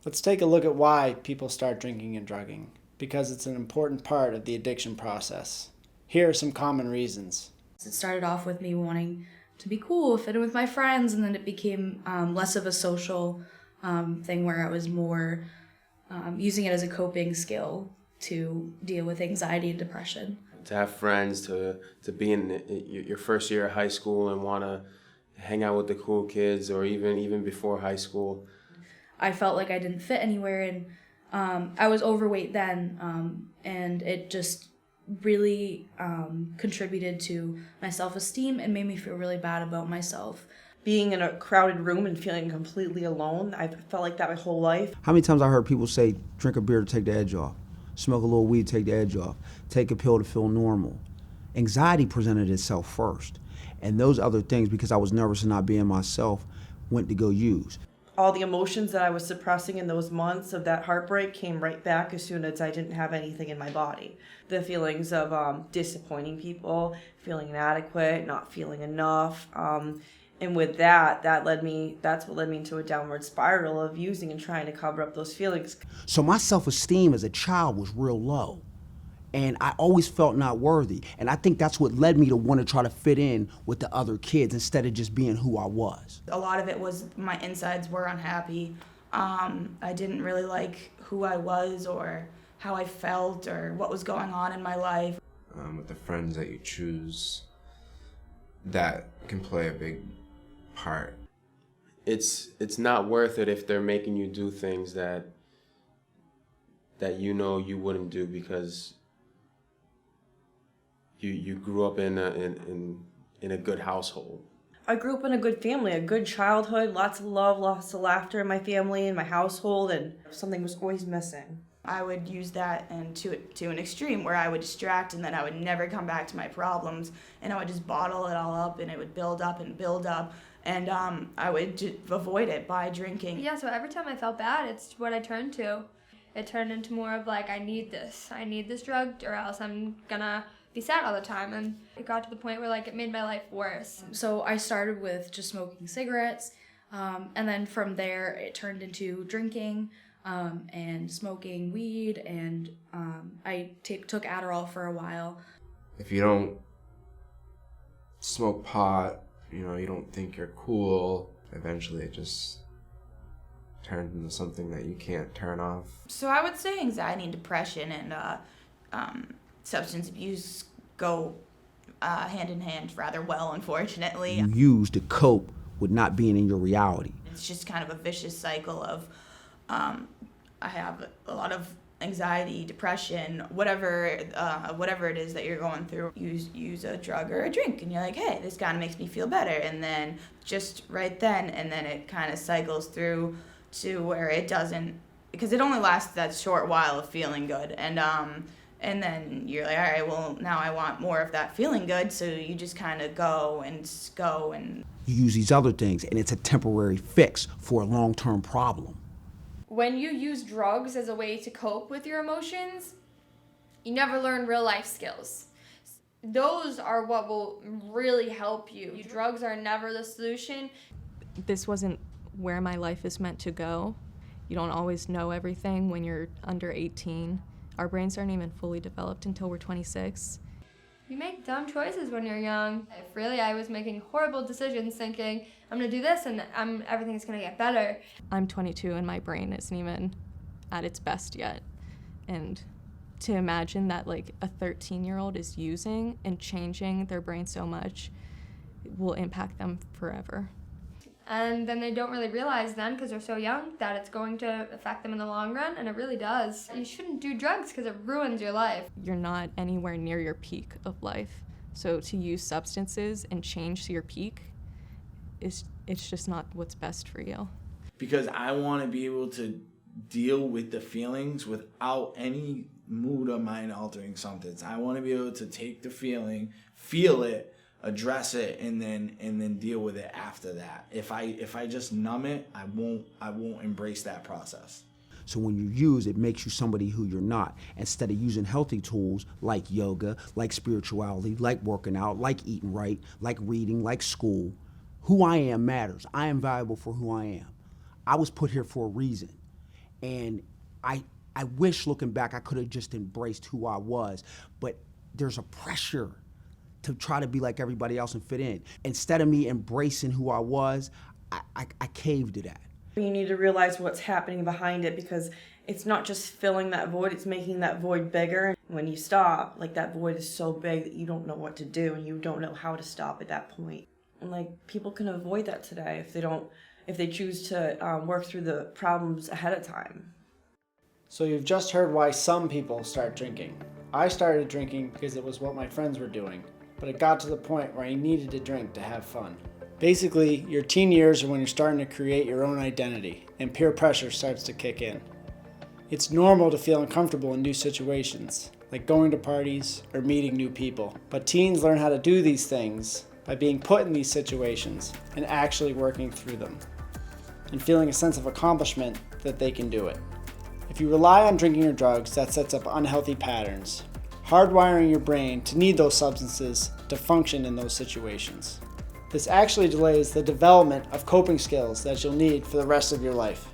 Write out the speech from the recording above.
Let's take a look at why people start drinking and drugging, because it's an important part of the addiction process. Here are some common reasons. It started off with me wanting to be cool, fit in with my friends, and then it became less of a social thing where I was more using it as a coping skill to deal with anxiety and depression. To have friends, to be in your first year of high school and want to hang out with the cool kids, or even before high school. I felt like I didn't fit anywhere, and I was overweight then, and it just really contributed to my self-esteem and made me feel really bad about myself. Being in a crowded room and feeling completely alone, I felt like that my whole life. How many times I heard people say, drink a beer to take the edge off, smoke a little weed to take the edge off, take a pill to feel normal. Anxiety presented itself first, and those other things, because I was nervous of not being myself, went to go use. All the emotions that I was suppressing in those months of that heartbreak came right back as soon as I didn't have anything in my body. The feelings of disappointing people, feeling inadequate, not feeling enough. And with that's what led me into a downward spiral of using and trying to cover up those feelings. So my self-esteem as a child was real low. And I always felt not worthy. And I think that's what led me to want to try to fit in with the other kids instead of just being who I was. A lot of it was my insides were unhappy. I didn't really like who I was or how I felt or what was going on in my life. With the friends that you choose, that can play a big part. It's not worth it if they're making you do things that you know you wouldn't do, because you grew up in a good household. I grew up in a good family, a good childhood, lots of love, lots of laughter in my family and my household, and something was always missing. I would use that and to an extreme where I would distract and then I would never come back to my problems, and I would just bottle it all up and it would build up and build up, and I would just avoid it by drinking. Yeah, so every time I felt bad, it's what I turned to. It turned into more of like, I need this drug or else I'm gonna be sad all the time, and it got to the point where like it made my life worse. So I started with just smoking cigarettes, and then from there it turned into drinking and smoking weed, and I took Adderall for a while. If you don't smoke pot, you don't think you're cool, eventually it just turns into something that you can't turn off. So I would say anxiety and depression and substance abuse go hand in hand rather well, unfortunately. You use to cope with not being in your reality. It's just kind of a vicious cycle of I have a lot of anxiety, depression, whatever it is that you're going through. Use a drug or a drink, and you're like, hey, this kind of makes me feel better, and then just right then, and then it kind of cycles through to where it doesn't, because it only lasts that short while of feeling good, and then you're like, all right, well, now I want more of that feeling good, so you just kind of go and. You use these other things, and it's a temporary fix for a long-term problem. When you use drugs as a way to cope with your emotions, you never learn real life skills. Those are what will really help you. Drugs are never the solution. This wasn't where my life is meant to go. You don't always know everything when you're under 18. Our brains aren't even fully developed until we're 26. You make dumb choices when you're young. If really I was making horrible decisions thinking, I'm gonna do this and everything's gonna get better. I'm 22 and my brain isn't even at its best yet. And to imagine that like a 13-year-old is using and changing their brain so much will impact them forever. And then they don't really realize then, because they're so young, that it's going to affect them in the long run, and it really does. You shouldn't do drugs because it ruins your life. You're not anywhere near your peak of life. So to use substances and change to your peak, it's just not what's best for you. Because I want to be able to deal with the feelings without any mood or mind altering substance. I want to be able to take the feeling, feel it, address it, and then deal with it after that. If I just numb it, I won't embrace that process. So when you use, it makes you somebody who you're not. Instead of using healthy tools like yoga, like spirituality, like working out, like eating right, like reading, like school, who I am matters. I am valuable for who I am. I was put here for a reason. And I wish, looking back, I could have just embraced who I was, but there's a pressure to try to be like everybody else and fit in. Instead of me embracing who I was, I caved to that. You need to realize what's happening behind it, because it's not just filling that void, it's making that void bigger. When you stop, like, that void is so big that you don't know what to do and you don't know how to stop at that point. And like, people can avoid that today if they choose to work through the problems ahead of time. So you've just heard why some people start drinking. I started drinking because it was what my friends were doing, but it got to the point where I needed to drink to have fun. Basically, your teen years are when you're starting to create your own identity and peer pressure starts to kick in. It's normal to feel uncomfortable in new situations, like going to parties or meeting new people. But teens learn how to do these things by being put in these situations and actually working through them, and feeling a sense of accomplishment that they can do it. If you rely on drinking or drugs, that sets up unhealthy patterns, hardwiring your brain to need those substances to function in those situations. This actually delays the development of coping skills that you'll need for the rest of your life.